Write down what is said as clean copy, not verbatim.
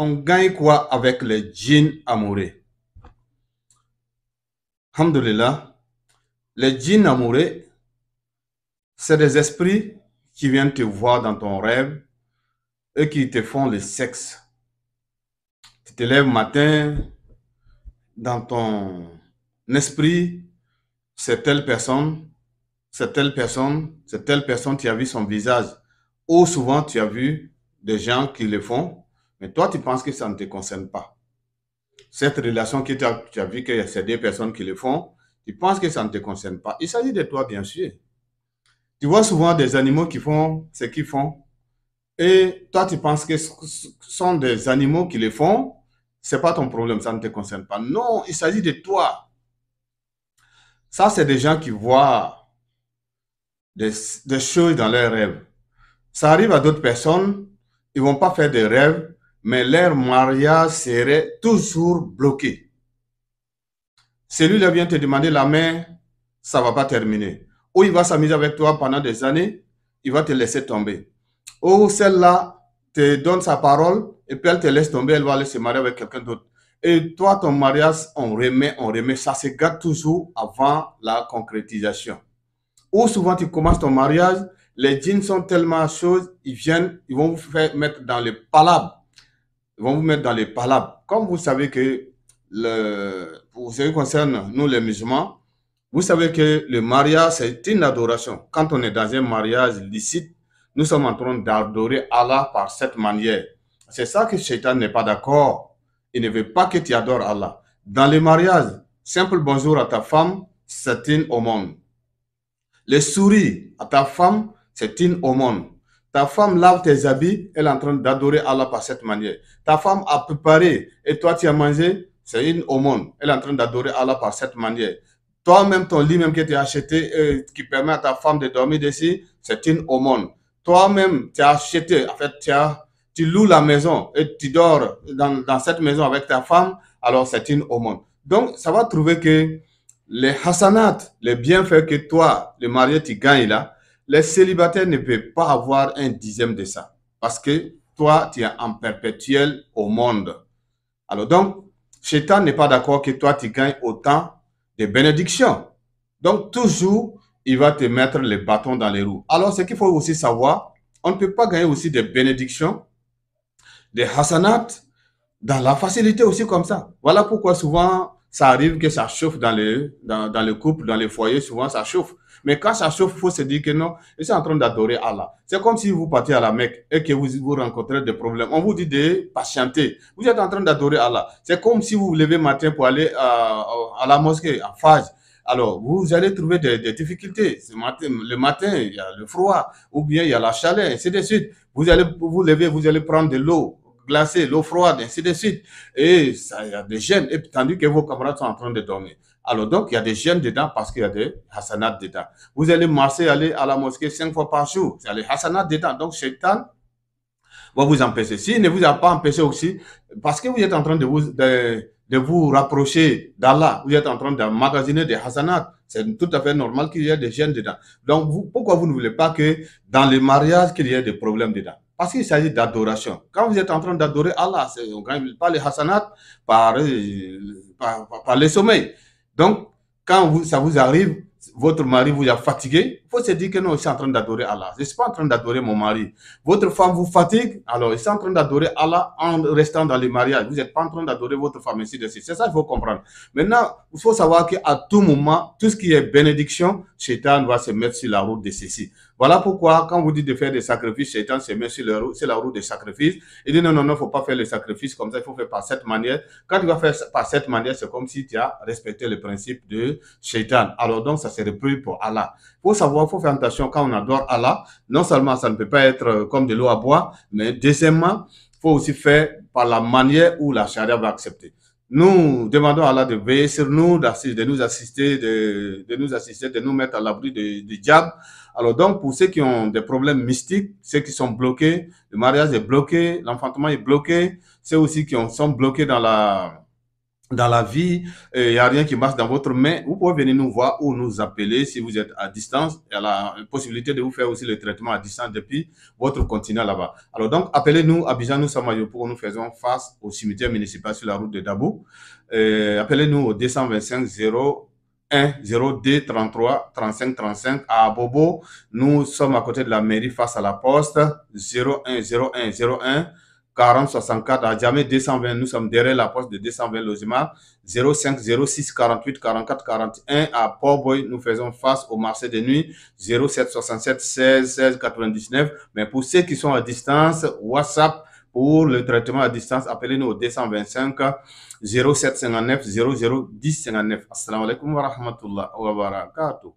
On gagne quoi avec les djinns amoureux? Alhamdulillah, les djinns amoureux, c'est des esprits qui viennent te voir dans ton rêve et qui te font le sexe. Tu te lèves matin, dans ton esprit, c'est telle personne, c'est telle personne, c'est telle personne, tu as vu son visage. Ou souvent, tu as vu des gens qui le font, mais toi, tu penses que ça ne te concerne pas. Cette relation que tu as vu que c'est des personnes qui le font, tu penses que ça ne te concerne pas. Il s'agit de toi, bien sûr. Tu vois souvent des animaux qui font ce qu'ils font, et toi, tu penses que ce sont des animaux qui le font, c'est pas ton problème, ça ne te concerne pas. Non, il s'agit de toi. Ça, c'est des gens qui voient des choses dans leurs rêves. Ça arrive à d'autres personnes, ils vont pas faire des rêves, mais leur mariage serait toujours bloqué. Celui-là vient te demander la main, ça va pas terminer. Ou il va s'amuser avec toi pendant des années, il va te laisser tomber. Ou celle-là te donne sa parole, et puis elle te laisse tomber, elle va aller se marier avec quelqu'un d'autre. Et toi, ton mariage, on remet, ça se gâte toujours avant la concrétisation. Ou souvent, tu commences ton mariage, les djinns sont tellement chauds, ils viennent, ils vont vous faire mettre dans les palabres. Ils vont vous mettre dans les palabres. Comme vous savez que, pour ce qui concerne nous les musulmans, vous savez que le mariage, c'est une adoration. Quand on est dans un mariage licite, nous sommes en train d'adorer Allah par cette manière. C'est ça que Shaitan n'est pas d'accord. Il ne veut pas que tu adores Allah. Dans le mariage, simple bonjour à ta femme, c'est une aumône. Les souris à ta femme, c'est une aumône. Ta femme lave tes habits, elle est en train d'adorer Allah par cette manière. Ta femme a préparé et toi tu as mangé, c'est une aumône. Elle est en train d'adorer Allah par cette manière. Toi-même, ton lit même que tu as acheté, qui permet à ta femme de dormir dessus, c'est une aumône. Toi-même, tu as acheté, en fait, tu loues la maison et tu dors dans cette maison avec ta femme, alors c'est une aumône. Donc, ça va trouver que les hasanats, les bienfaits que toi, le marié, tu gagnes là, les célibataires ne peuvent pas avoir un dixième de ça. Parce que toi, tu es en perpétuel au monde. Alors donc, Shaitan n'est pas d'accord que toi, tu gagnes autant de bénédictions. Donc, toujours, il va te mettre les bâtons dans les roues. Alors, ce qu'il faut aussi savoir, on ne peut pas gagner aussi des bénédictions, des hasanats, dans la facilité aussi comme ça. Voilà pourquoi souvent, ça arrive que ça chauffe dans le couple, dans les foyers, souvent ça chauffe. Mais quand ça chauffe, il faut se dire que non, je suis en train d'adorer Allah. C'est comme si vous partiez à la Mecque et que vous rencontrez des problèmes. On vous dit de patienter. Vous êtes en train d'adorer Allah. C'est comme si vous vous levez matin pour aller à la mosquée, à Fajr. Alors, vous allez trouver des difficultés. Le matin, il y a le froid, ou bien il y a la chaleur, ainsi de suite. Vous allez vous lever, vous allez prendre de l'eau glacée, l'eau froide, ainsi de suite. Et ça, il y a des gènes, et tandis que vos camarades sont en train de dormir. Alors donc, il y a des gènes dedans parce qu'il y a des hasanats dedans. Vous allez marcher, aller à la mosquée 5 fois par jour. Il y a les hasanats dedans. Donc, Shaitan va vous empêcher. S'il ne vous a pas empêché aussi, parce que vous êtes en train de vous rapprocher d'Allah, vous êtes en train d'emmagasiner des hasanats, c'est tout à fait normal qu'il y ait des gènes dedans. Donc, pourquoi vous ne voulez pas que dans les mariages, qu'il y ait des problèmes dedans? Parce qu'il s'agit d'adoration. Quand vous êtes en train d'adorer Allah, on ne gagne pas les hasanats par les sommeils. Donc, quand ça vous arrive, votre mari vous a fatigué, il faut se dire que non, je suis en train d'adorer Allah. Je ne suis pas en train d'adorer mon mari. Votre femme vous fatigue, alors je suis en train d'adorer Allah en restant dans les mariages. Vous n'êtes pas en train d'adorer votre femme ici dessus. C'est ça qu'il faut comprendre. Maintenant, il faut savoir qu'à tout moment, tout ce qui est bénédiction, Shaitan va se mettre sur la route de ceci. Voilà pourquoi, quand vous dites de faire des sacrifices, Shaitan se met sur la route des sacrifices. Il dit non, non, non, il ne faut pas faire les sacrifices comme ça, il faut faire par cette manière. Quand tu vas faire par cette manière, c'est comme si tu as respecté le principe de Shaitan. Alors donc, ça se repris pour Allah. Il faut savoir, il faut faire attention quand on adore Allah. Non seulement ça ne peut pas être comme de l'eau à boire, mais deuxièmement, il faut aussi faire par la manière où la charia va accepter. Nous demandons à Allah de veiller sur nous, de nous assister, de nous mettre à l'abri du diable. Alors donc, pour ceux qui ont des problèmes mystiques, ceux qui sont bloqués, le mariage est bloqué, l'enfantement est bloqué, ceux aussi qui sont bloqués dans dans la vie, il n'y a rien qui marche dans votre main, vous pouvez venir nous voir ou nous appeler si vous êtes à distance. Il y a la possibilité de vous faire aussi le traitement à distance depuis votre continent là-bas. Alors donc, appelez-nous à Abidjan, nous sommes à Yopougon, nous faisons face au cimetière municipal sur la route de Dabou. Appelez-nous au 225 01 02 33 35 35 à Bobo. Nous sommes à côté de la mairie face à la poste 01 01 01 40 64 à Djamé 220, nous sommes derrière la poste de 220 logements. 05 06 48 44 41 à Port-Boy, nous faisons face au marché de nuit. 07 67 16 16 99. Mais pour ceux qui sont à distance, WhatsApp pour le traitement à distance, appelez-nous au 225 07 59 00 10 59. Assalamu alaikum wa rahmatullah wa barakatuh.